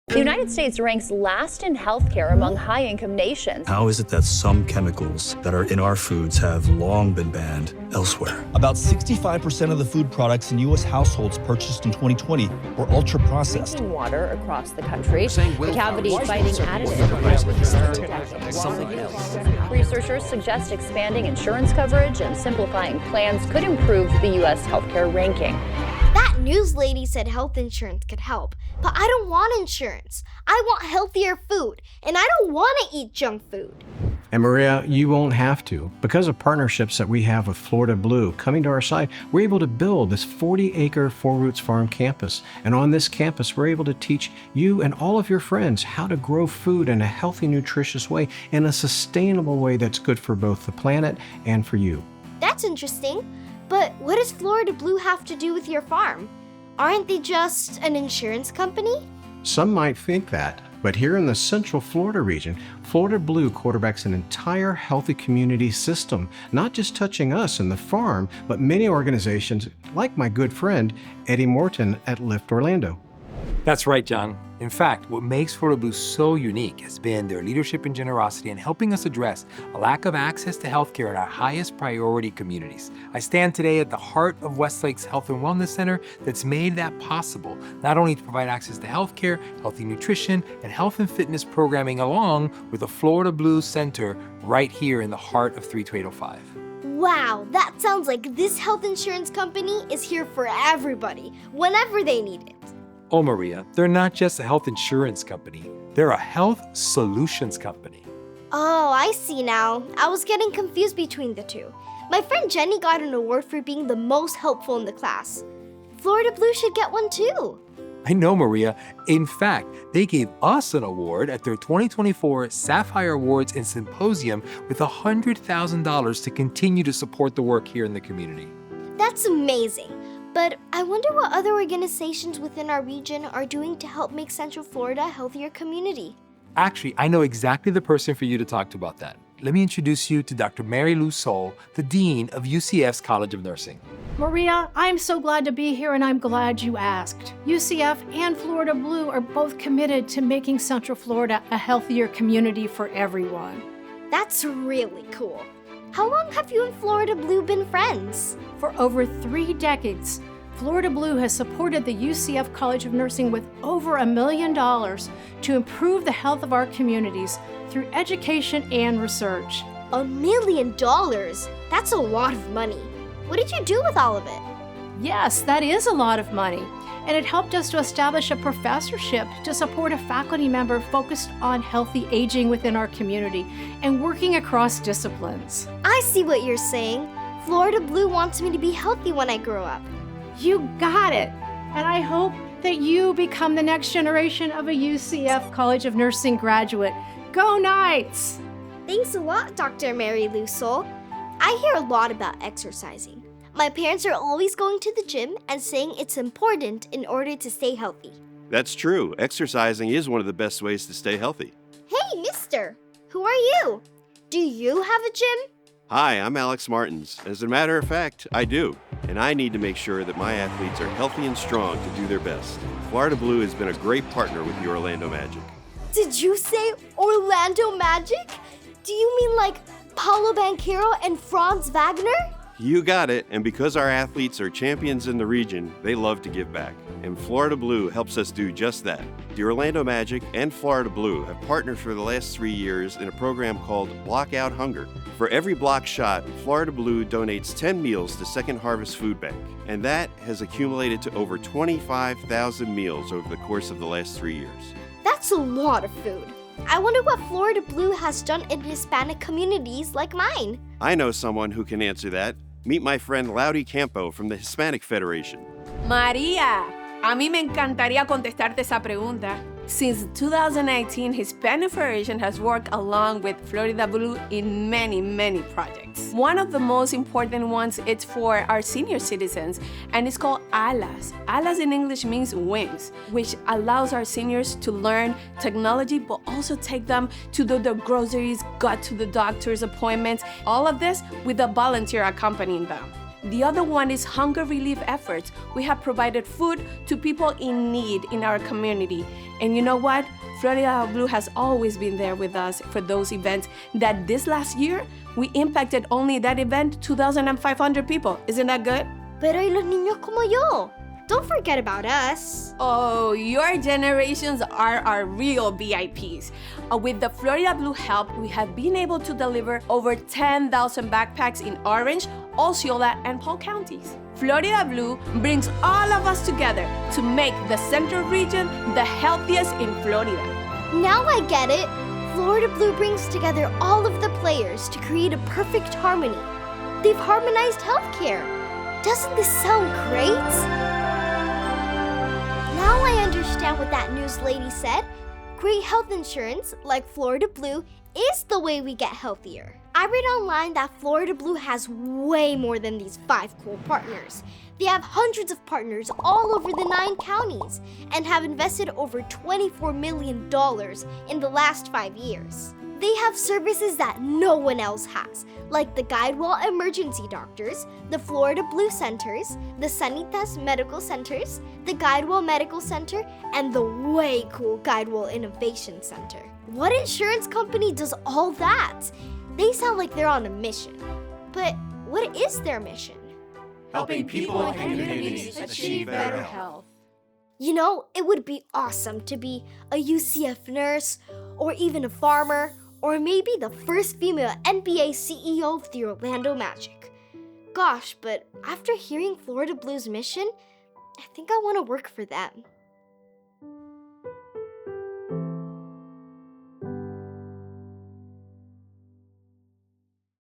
The United States ranks last in healthcare among high-income nations. How is it that some chemicals that are in our foods have long been banned elsewhere? About 65% of the food products in U.S. households purchased in 2020 were ultra-processed. Drinking water across the country, the cavity-fighting additive. Researchers suggest expanding insurance coverage and simplifying plans could improve the U.S. healthcare ranking. That news lady said health insurance could help, but I don't want insurance. I want healthier food, and I don't want to eat junk food. And Maria, you won't have to. Because of partnerships that we have with Florida Blue coming to our side, we're able to build this 40-acre Four Roots Farm campus. And on this campus, we're able to teach you and all of your friends how to grow food in a healthy, nutritious way, in a sustainable way that's good for both the planet and for you. That's interesting. But what does Florida Blue have to do with your farm? Aren't they just an insurance company? Some might think that, but here in the Central Florida region, Florida Blue quarterbacks an entire healthy community system, not just touching us and the farm, but many organizations like my good friend, Eddie Morton at Lift Orlando. That's right, John. In fact, what makes Florida Blue so unique has been their leadership and generosity in helping us address a lack of access to healthcare in our highest priority communities. I stand today at the heart of Westlake's Health and Wellness Center that's made that possible, not only to provide access to healthcare, healthy nutrition, and health and fitness programming along with the Florida Blue Center right here in the heart of 32805. Wow, that sounds like this health insurance company is here for everybody, whenever they need it. Oh, Maria, they're not just a health insurance company. They're a health solutions company. Oh, I see now. I was getting confused between the two. My friend Jenny got an award for being the most helpful in the class. Florida Blue should get one too. I know, Maria. In fact, they gave us an award at their 2024 Sapphire Awards and Symposium with $100,000 to continue to support the work here in the community. That's amazing. But I wonder what other organizations within our region are doing to help make Central Florida a healthier community. Actually, I know exactly the person for you to talk to about that. Let me introduce you to Dr. Mary Lou Sol, the Dean of UCF's College of Nursing. Maria, I'm so glad to be here and I'm glad you asked. UCF and Florida Blue are both committed to making Central Florida a healthier community for everyone. That's really cool. How long have you and Florida Blue been friends? For over 3 decades, Florida Blue has supported the UCF College of Nursing with over $1 million to improve the health of our communities through education and research. $1 million? That's a lot of money. What did you do with all of it? Yes, that is a lot of money. And it helped us to establish a professorship to support a faculty member focused on healthy aging within our community and working across disciplines. I see what you're saying. Florida Blue wants me to be healthy when I grow up. You got it. And I hope that you become the next generation of a UCF College of Nursing graduate. Go Knights! Thanks a lot, Dr. Mary Lou Sol. I hear a lot about exercising. My parents are always going to the gym and saying it's important in order to stay healthy. That's true. Exercising is one of the best ways to stay healthy. Hey, mister! Who are you? Do you have a gym? Hi, I'm Alex Martins. As a matter of fact, I do. And I need to make sure that my athletes are healthy and strong to do their best. Florida Blue has been a great partner with the Orlando Magic. Did you say Orlando Magic? Do you mean like Paolo Banchero and Franz Wagner? You got it, and because our athletes are champions in the region, they love to give back. And Florida Blue helps us do just that. The Orlando Magic and Florida Blue have partnered for the last 3 years in a program called Block Out Hunger. For every block shot, Florida Blue donates 10 meals to Second Harvest Food Bank, and that has accumulated to over 25,000 meals over the course of the last 3 years. That's a lot of food. I wonder what Florida Blue has done in Hispanic communities like mine. I know someone who can answer that. Meet my friend Laudy Campo from the Hispanic Federation. María, a mí me encantaría contestarte esa pregunta. Since 2019, Hispanic Federation has worked along with Florida Blue in many projects. One of the most important ones is for our senior citizens, and it's called ALAS. ALAS in English means wings, which allows our seniors to learn technology, but also take them to do their groceries, go to the doctor's appointments, all of this with a volunteer accompanying them. The other one is hunger relief efforts. We have provided food to people in need in our community. And you know what? Florida Blue has always been there with us for those events that this last year, we impacted only that event 2,500 people. Isn't that good? Pero y los niños como yo? Don't forget about us. Oh, your generations are our real VIPs. With the Florida Blue help, we have been able to deliver over 10,000 backpacks in Orange, Osceola, and Polk counties. Florida Blue brings all of us together to make the Central region the healthiest in Florida. Now I get it. Florida Blue brings together all of the players to create a perfect harmony. They've harmonized healthcare. Doesn't this sound great? Now I understand what that news lady said. Great health insurance, like Florida Blue, is the way we get healthier. I read online that Florida Blue has way more than these 5 cool partners. They have hundreds of partners all over the 9 counties and have invested over $24 million in the last 5 years. They have services that no one else has, like the GuideWell Emergency Doctors, the Florida Blue Centers, the Sanitas Medical Centers, the GuideWell Medical Center, and the way cool GuideWell Innovation Center. What insurance company does all that? They sound like they're on a mission. But what is their mission? Helping people and communities achieve better health. You know, it would be awesome to be a UCF nurse, or even a farmer, or maybe the first female NBA CEO of the Orlando Magic. Gosh, but after hearing Florida Blue's mission, I think I want to work for them.